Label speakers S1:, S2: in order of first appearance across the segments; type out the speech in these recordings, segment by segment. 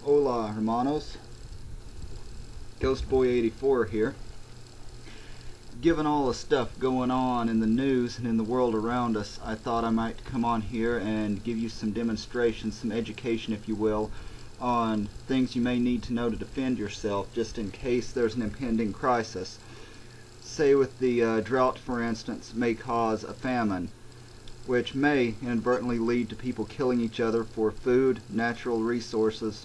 S1: Hola, hermanos. Ghost Boy 84 here. Given all the stuff going on in the news and in the world around us, I thought I might come on here and give you some demonstrations, some education if you will, on things you may need to know to defend yourself just in case there's an impending crisis. Say with the drought, for instance, may cause a famine, which may inadvertently lead to people killing each other for food, natural resources.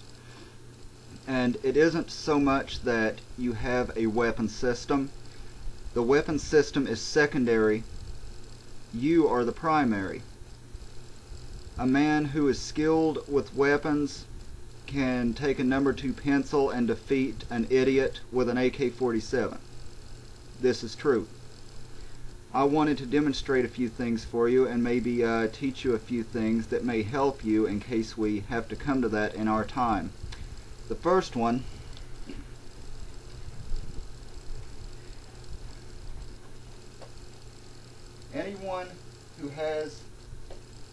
S1: And it isn't so much that you have a weapon system. The weapon system is secondary. You are the primary. A man who is skilled with weapons can take a number 2 pencil and defeat an idiot with an AK-47. This is true. I wanted to demonstrate a few things for you and maybe teach you a few things that may help you in case we have to come to that in our time. The first one anyone who has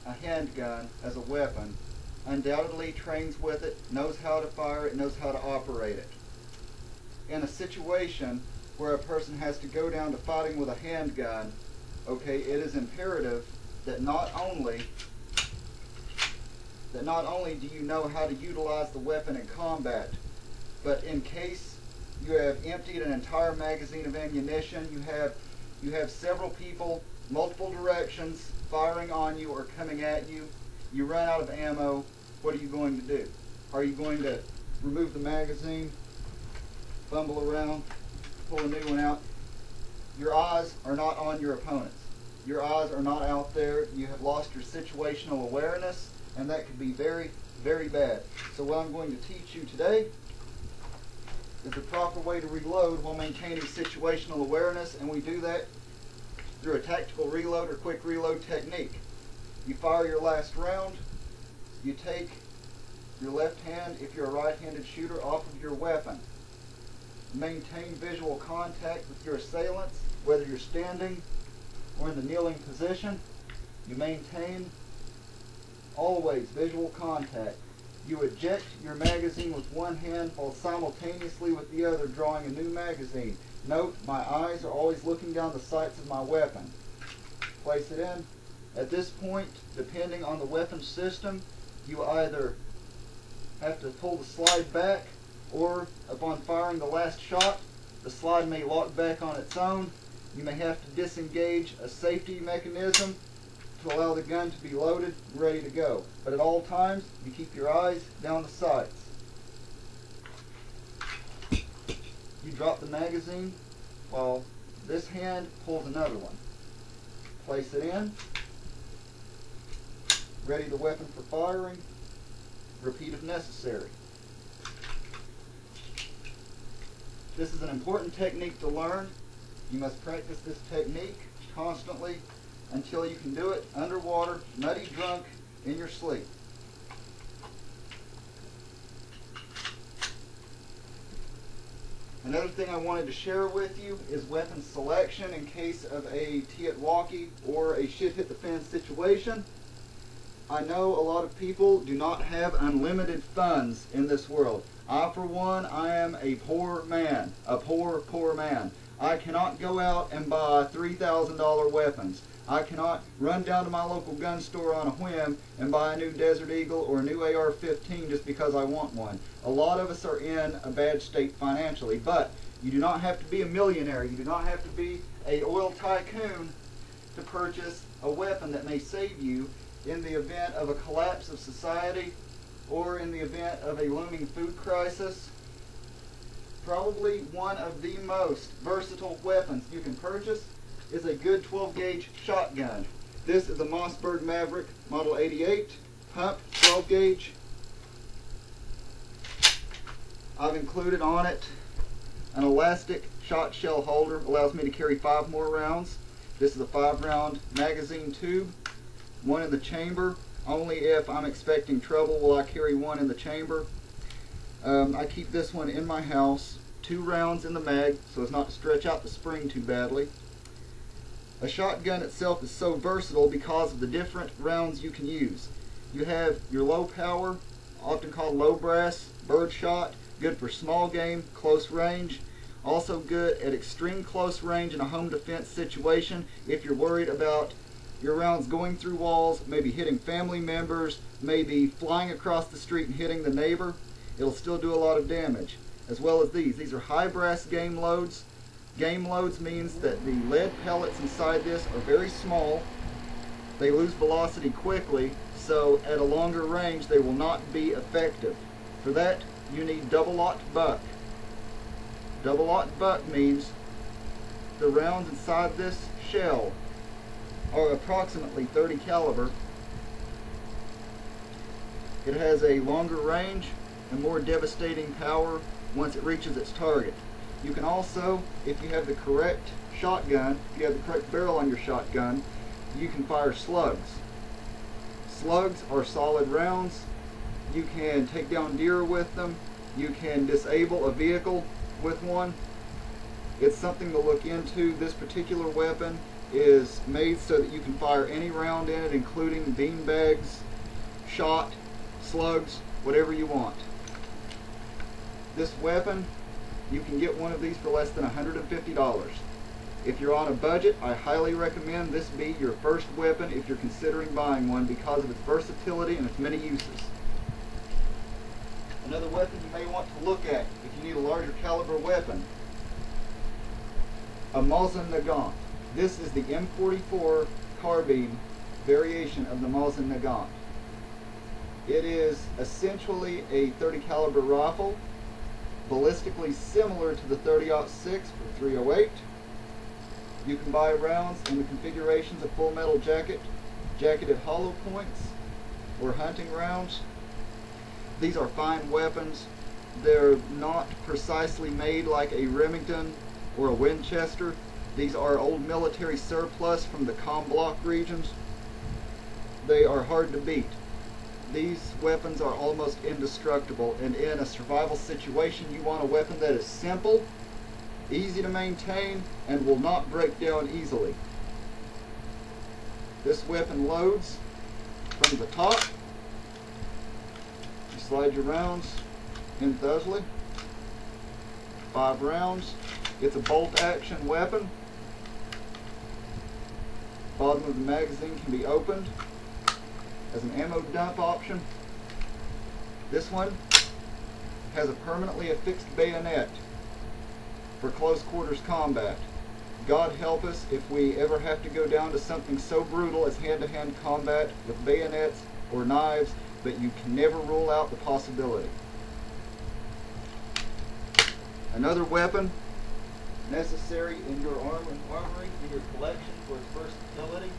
S1: a handgun as a weapon undoubtedly trains with it, knows how to fire it, knows how to operate it. In a situation where a person has to go down to fighting with a handgun, okay, it is imperative that not only do you know how to utilize the weapon in combat, but in case you have emptied an entire magazine of ammunition, you have several people, multiple directions, firing on you or coming at you, you run out of ammo, what are you going to do? Are you going to remove the magazine, fumble around, pull a new one out? Your eyes are not on your opponents. Your eyes are not out there. You have lost your situational awareness, and that could be very, very bad. So what I'm going to teach you today is the proper way to reload while maintaining situational awareness, and we do that through a tactical reload or quick reload technique. You fire your last round, you take your left hand, if you're a right-handed shooter, off of your weapon. Maintain visual contact with your assailants, whether you're standing or in the kneeling position. You maintain always visual contact. You eject your magazine with one hand while simultaneously with the other drawing a new magazine. Note, my eyes are always looking down the sights of my weapon. Place it in. At this point, depending on the weapon system, you either have to pull the slide back, or upon firing the last shot, the slide may lock back on its own. You may have to disengage a safety mechanism to allow the gun to be loaded and ready to go. But at all times, you keep your eyes down the sights. You drop the magazine while this hand pulls another one. Place it in. Ready the weapon for firing. Repeat if necessary. This is an important technique to learn. You must practice this technique constantly until you can do it underwater, nutty drunk, in your sleep. Another thing I wanted to share with you is weapon selection in case of a Tiatwaki or a shit hit the fan situation. I know a lot of people do not have unlimited funds in this world. I, for one, I am a poor man, a poor man. I cannot go out and buy $3,000 weapons. I cannot run down to my local gun store on a whim and buy a new Desert Eagle or a new AR-15 just because I want one. A lot of us are in a bad state financially, but you do not have to be a millionaire. You do not have to be an oil tycoon to purchase a weapon that may save you in the event of a collapse of society or in the event of a looming food crisis. Probably one of the most versatile weapons you can purchase is a good 12-gauge shotgun. This is a Mossberg Maverick Model 88, pump 12-gauge. I've included on it an elastic shot shell holder, allows me to carry 5 more rounds. This is a 5-round magazine tube, one in the chamber. Only if I'm expecting trouble will I carry one in the chamber. I keep this one in my house, 2 rounds in the mag so as not to stretch out the spring too badly. A shotgun itself is so versatile because of the different rounds you can use. You have your low power often called low brass, bird shot, good for small game, close range. Also good at extreme close range in a home defense situation if you're worried about your rounds going through walls, maybe hitting family members, maybe flying across the street and hitting the neighbor. It'll still do a lot of damage. As well as these. These are high brass game loads. Game loads means that the lead pellets inside this are very small. They lose velocity quickly, so at a longer range they will not be effective. For that, you need double-locked buck. Double-locked buck means the rounds inside this shell are approximately 30 caliber. It has a longer range and more devastating power once it reaches its target. You can also, if you have the correct shotgun, if you have the correct barrel on your shotgun, you can fire slugs. Slugs are solid rounds. You can take down deer with them. You can disable a vehicle with one. It's something to look into. This particular weapon is made so that you can fire any round in it, including beanbags, shot, slugs, whatever you want. This weapon, you can get one of these for less than $150. If you're on a budget, I highly recommend this be your first weapon if you're considering buying one because of its versatility and its many uses. Another weapon you may want to look at if you need a larger caliber weapon, a Mosin Nagant. This is the M44 carbine variation of the Mosin Nagant. It is essentially a 30 caliber rifle, ballistically similar to the 30-06 for 308. You can buy rounds in the configurations of full metal jacket, jacketed hollow points, or hunting rounds. These are fine weapons. They're not precisely made like a Remington or a Winchester. These are old military surplus from the comm block regions. They are hard to beat. These weapons are almost indestructible, and in a survival situation you want a weapon that is simple, easy to maintain, and will not break down easily. This weapon loads from the top. You slide your rounds in thusly. 5 rounds. It's a bolt action weapon. Bottom of the magazine can be opened as an ammo dump option. This one has a permanently affixed bayonet for close quarters combat. God help us if we ever have to go down to something so brutal as hand-to-hand combat with bayonets or knives, but you can never rule out the possibility. Another weapon necessary in your armory, in your collection for its versatility,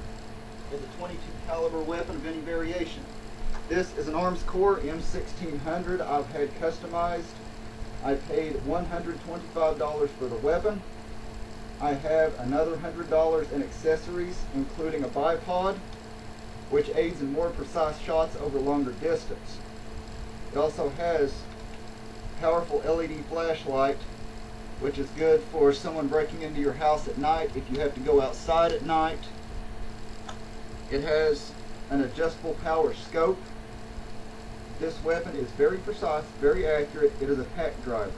S1: is a 22 caliber weapon of any variation. This is an Arms Corps M1600 I've had customized. I paid $125 for the weapon. I have another $100 in accessories, including a bipod, which aids in more precise shots over longer distance. It also has powerful LED flashlight, which is good for someone breaking into your house at night if you have to go outside at night. It has an adjustable power scope. This weapon is very precise, very accurate. It is a pack driver.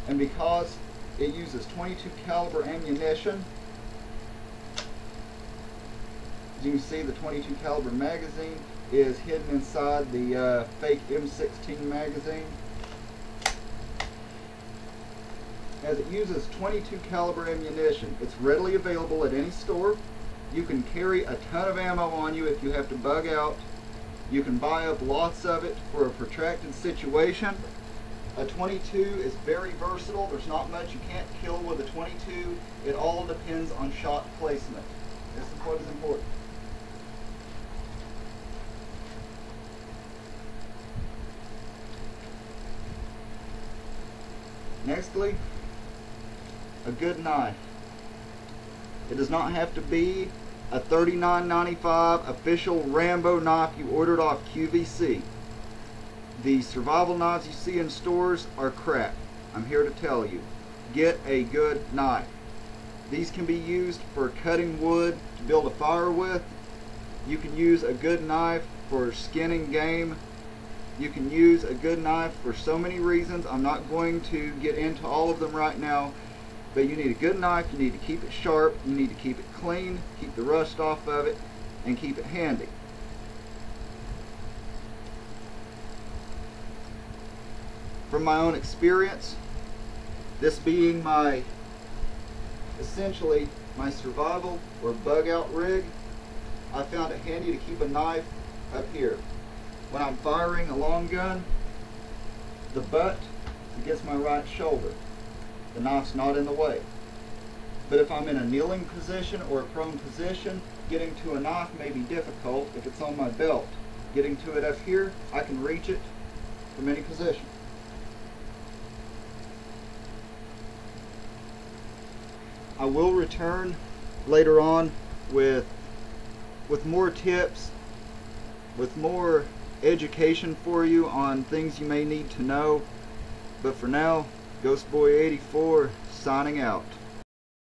S1: And because it uses 22 caliber ammunition, as you can see, the 22 caliber magazine is hidden inside the fake M16 magazine. As it uses 22 caliber ammunition, it's readily available at any store. You can carry a ton of ammo on you if you have to bug out. You can buy up lots of it for a protracted situation. A 22 is very versatile. There's not much you can't kill with a 22. It all depends on shot placement. This is what is important. Nextly, a good knife. It does not have to be a $39.95 official Rambo knife you ordered off QVC. The survival knives you see in stores are crap. I'm here to tell you. Get a good knife. These can be used for cutting wood to build a fire with. You can use a good knife for skinning game. You can use a good knife for so many reasons. I'm not going to get into all of them right now, but you need a good knife, you need to keep it sharp, you need to keep it clean, keep the rust off of it, and keep it handy. From my own experience, this being essentially my survival or bug out rig, I found it handy to keep a knife up here. When I'm firing a long gun, the butt is against my right shoulder. The knife's not in the way. But if I'm in a kneeling position or a prone position, getting to a knife may be difficult if it's on my belt. Getting to it up here, I can reach it from any position. I will return later on with more tips, with more education for you on things you may need to know. But for now, Ghost Boy 84 signing out.